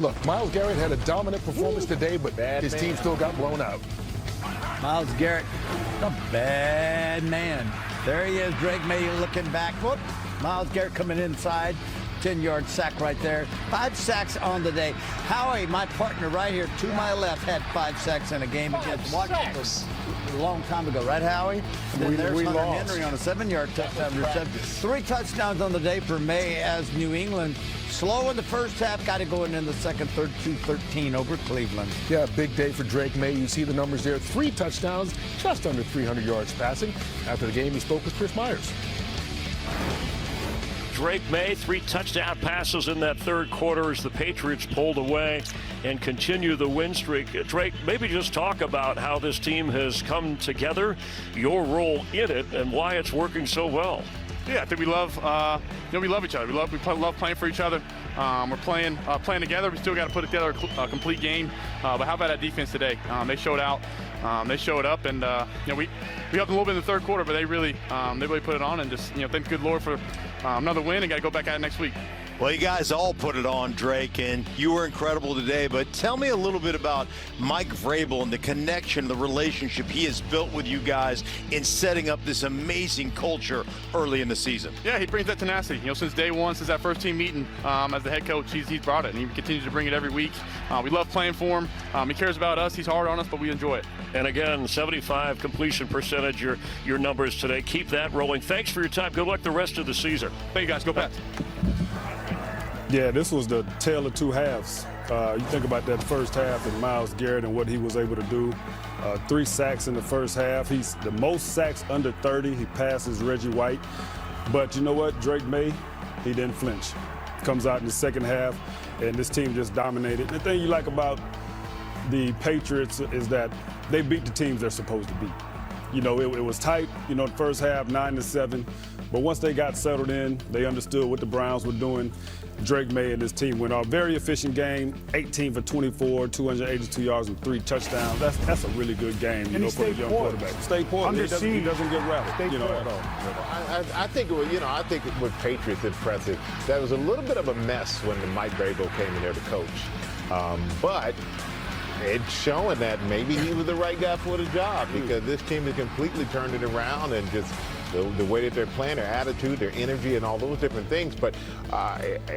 Look, Myles Garrett had a dominant performance today, but his team still got blown out. Myles Garrett, a bad man. There he is, Drake Maye looking back. Whoop. Myles Garrett coming inside. 10-yard sack right there. 5 sacks on the day. Howie, my partner right here to my left, had 5 sacks in a game against Washington a long time ago, right, Howie? And then there's Hunter Henry on a 7-yard touchdown reception. 3 touchdowns on the day for Maye as New England. Slow in the first half, got it going in the second, 32-13 over Cleveland. Yeah, big day for Drake Maye. You see the numbers there. 3 touchdowns, just under 300 yards passing. After the game, he spoke with Chris Myers. Drake Maye, 3 touchdown passes in that third quarter as the Patriots pulled away and continue the win streak. Drake, maybe just talk about how this team has come together, your role in it, and why it's working so well. Yeah, I think we love, we love each other. We love playing for each other. We're playing together. We still got to put together a complete game. But how about that defense today? They showed out. They showed up, and we helped them a little bit in the third quarter, but they really put it on, and just thank the good Lord for another win, and got to go back at it next week. Well, you guys all put it on, Drake, and you were incredible today. But tell me a little bit about Mike Vrabel and the connection, the relationship he has built with you guys in setting up this amazing culture early in the season. Yeah, he brings that tenacity. Since day one, since that first team meeting as the head coach, he's brought it, and he continues to bring it every week. We love playing for him. He cares about us. He's hard on us, but we enjoy it. And again, 75 completion percentage, your numbers today. Keep that rolling. Thanks for your time. Good luck the rest of the season. Thank you, guys. Go Pats. Yeah, this was the tale of 2 halves. You think about that first half and Myles Garrett and what he was able to do. 3 sacks in the first half. He's the most sacks under 30. He passes Reggie White. But you know what? Drake Maye, he didn't flinch. Comes out in the second half, and this team just dominated. The thing you like about the Patriots is that they beat the teams they're supposed to beat. It was tight, the first half, 9-7. But once they got settled in, they understood what the Browns were doing. Drake Maye and his team went off. Very efficient game, 18 for 24, 282 yards and 3 touchdowns. That's a really good game, for a young quarterback. Stay poised. He doesn't get rattled, at all. I think with Patriots impressive. That was a little bit of a mess when Mike Vrabel came in there to coach. But it's showing that maybe he was the right guy for the job, because this team has completely turned it around, and just the way that they're playing, their attitude, their energy, and all those different things. But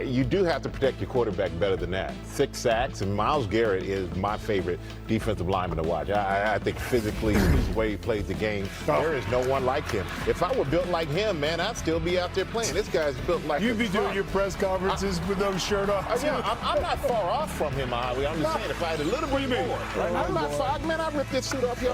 you do have to protect your quarterback better than that. 6 sacks, and Myles Garrett is my favorite defensive lineman to watch. I think physically, the way he plays the game, there is no one like him. If I were built like him, man, I'd still be out there playing. This guy's built like You'd be doing your press conferences with no shirt off. I'm not far off from him, Howie. I'm just saying, if I had a little bit more. I'm not far. Man, I ripped this suit off. You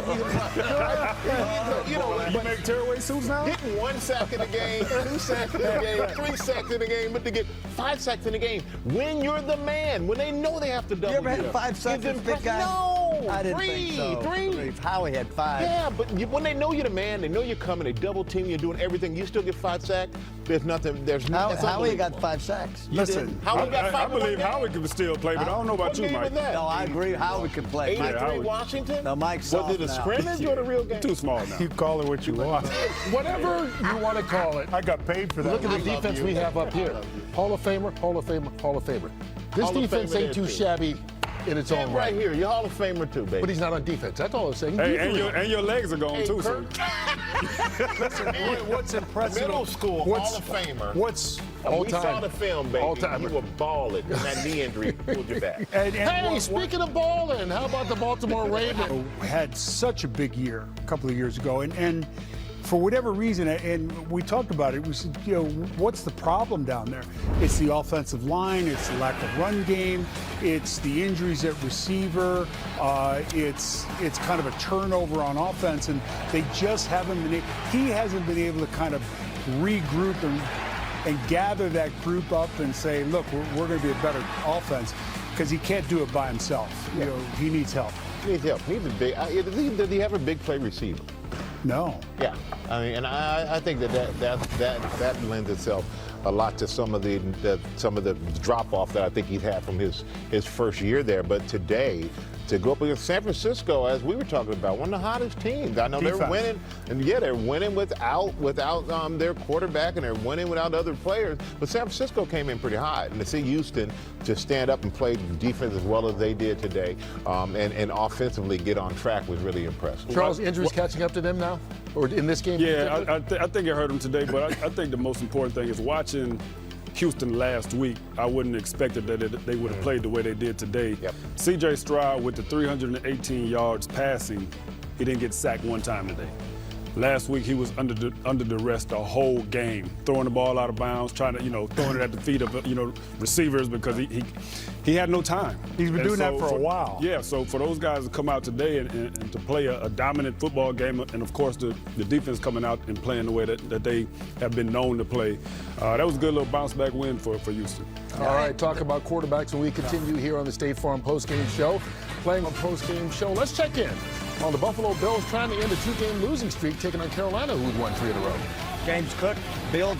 make tearaway suits now? Getting 1 sack in the game, 2 sacks in the game, 3 sacks in the game, but to get 5 sacks in the game when you're the man, when they know they have to double. You ever had 5 sacks as a big guy? No, I didn't think so. 3. Howie had 5. Yeah, but when they know you're the man, they know you're coming, they double team, you're doing everything, you still get 5 sacks. There's nothing. Howie got 5 sacks. Listen, I believe Howie could still play, but I don't know about you, Mike. No, I agree. Howie could play. 83 Washington? No, Mike's soft. Was it a scrimmage or the real game? Too small now. You call it what you want. Whatever you want to call it. I got paid for that. Look at the defense we have up here. Hall of Famer, Hall of Famer, Hall of Famer. This defense ain't too shabby in its own right. Right here, you're Hall of Famer too, baby. But he's not on defense. That's all I'm saying. Hey, and your legs are gone too, sir. Listen, what's impressive? Middle school Hall of Famer. We saw the film, baby. You were balling, and that knee injury pulled you back. Hey, speaking of balling, how about the Baltimore Ravens? Had such a big year a couple of years ago, and for whatever reason, and we talked about it, we said, what's the problem down there? It's the offensive line, it's the lack of run game, it's the injuries at receiver, it's kind of a turnover on offense, and they just haven't been. He hasn't been able to kind of regroup and gather that group up and say, look, we're going to be a better offense, because he can't do it by himself. He needs help. He needs help. He needs a big. Does he have a big play receiver? No. Yeah, I mean, and I think that lends itself a lot to some of the drop off that I think he's had from his first year there. But today, to go up against San Francisco, as we were talking about, one of the hottest teams. I know they're winning, and yeah, they're winning without their quarterback, and they're winning without other players. But San Francisco came in pretty hot, and to see Houston to stand up and play defense as well as they did today, and offensively get on track was really impressive. Charles, injuries catching up to them now, or in this game? Yeah, I think it hurt them today, but I think the most important thing is watching Houston last week. I wouldn't have expected that they would have played the way they did today. Yep. C.J. Stroud with the 318 yards passing, he didn't get sacked one time today. Last week he was under duress the whole game, throwing the ball out of bounds, trying to, throwing it at the feet of, receivers because he had no time. He's been doing that for a while. Yeah, so for those guys to come out today and to play a dominant football game, and of course the defense coming out and playing the way that they have been known to play, that was a good little bounce back win for Houston. All right, talk about quarterbacks when we continue here on the State Farm postgame show. Playing a postgame show, let's check in on the Buffalo Bills trying to end a 2-game losing streak, taking on Carolina, who'd won 3 in a row. James Cook, Bills,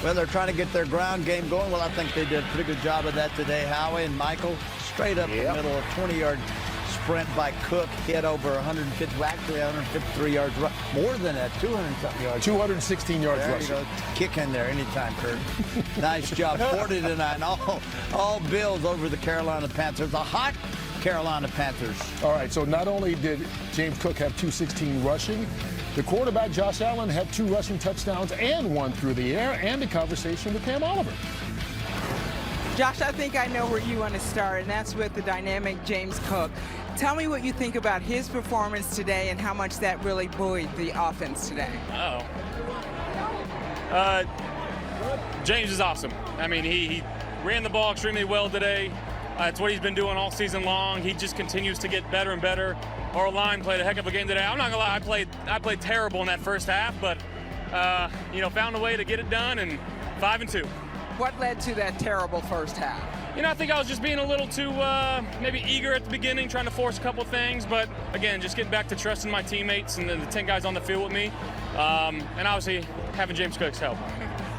well, they're trying to get their ground game going. Well, I think they did a pretty good job of that today. Howie and Michael, straight up the middle, a 20-yard sprint by Cook, hit over 153 yards, more than that, 200-something yards. 216 yards there rushing. You go. Kick in there anytime, Kurt. Nice job, 40-9. All Bills over the Carolina Panthers. A hot Carolina Panthers. All right, so not only did James Cook have 216 rushing, the quarterback Josh Allen had 2 rushing touchdowns and 1 through the air, and a conversation with Pam Oliver. Josh, I think I know where you want to start, and that's with the dynamic James Cook. Tell me what you think about his performance today and how much that really buoyed the offense today. James is awesome. I mean, he ran the ball extremely well today. It's what he's been doing all season long. He just continues to get better and better. Our line played a heck of a game today. I'm not gonna lie, I played terrible in that first half, but found a way to get it done, and 5-2. What led to that terrible first half? I think I was just being a little too maybe eager at the beginning, trying to force a couple things, but again, just getting back to trusting my teammates and the 10 guys on the field with me, and obviously having James Cook's help.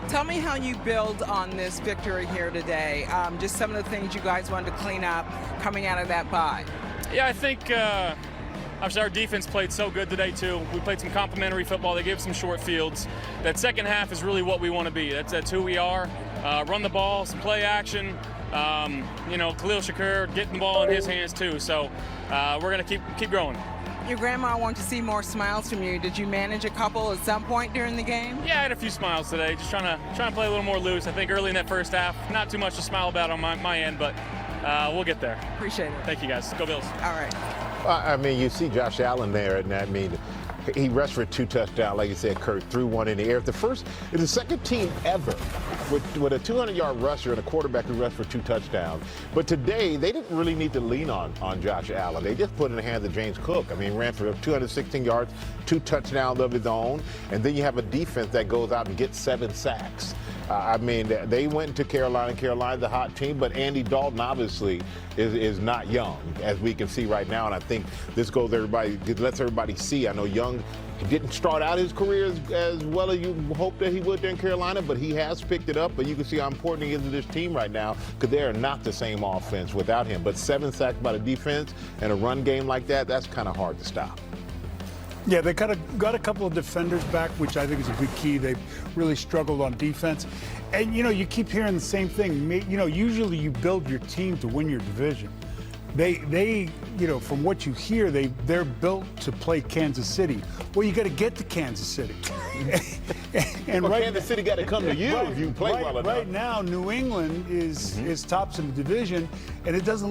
Tell me how you build on this victory here today. Just some of the things you guys wanted to clean up coming out of that bye. Yeah, I think obviously our defense played so good today too. We played some complimentary football. They gave us some short fields. That second half is really what we want to be. That's who we are. Run the ball, some play action. Khalil Shakur getting the ball in his hands too. So we're gonna keep growing. Your grandma wanted to see more smiles from you. Did you manage a couple at some point during the game? Yeah, I had a few smiles today. Just trying to play a little more loose. I think early in that first half, not too much to smile about on my end, but we'll get there. Appreciate it. Thank you, guys. Go Bills. All right. I mean, you see Josh Allen there, and I mean, he rushed for 2 touchdowns, like you said, Kurt, threw 1 in the air. It's the second team ever with a 200-yard rusher and a quarterback who rushed for 2 touchdowns. But today, they didn't really need to lean on Josh Allen. They just put it in the hands of James Cook. I mean, ran for 216 yards, 2 touchdowns of his own, and then you have a defense that goes out and gets 7 sacks. I mean, they went to Carolina. Carolina's the hot team, but Andy Dalton obviously is not young, as we can see right now. And I think this lets everybody see. I know Young didn't start out his career as well as you hoped that he would there in Carolina, but he has picked it up. But you can see how important he is to this team right now, because they are not the same offense without him. But 7 sacks by the defense and a run game like that, that's kind of hard to stop. Yeah, they got a couple of defenders back, which I think is a big key. They've really struggled on defense. And, you keep hearing the same thing. Usually you build your team to win your division. They from what you hear, they're built to play Kansas City. Well, you got to get to Kansas City. And Kansas City got to come to you if you play well enough. Right now, New England is tops in the division, and it doesn't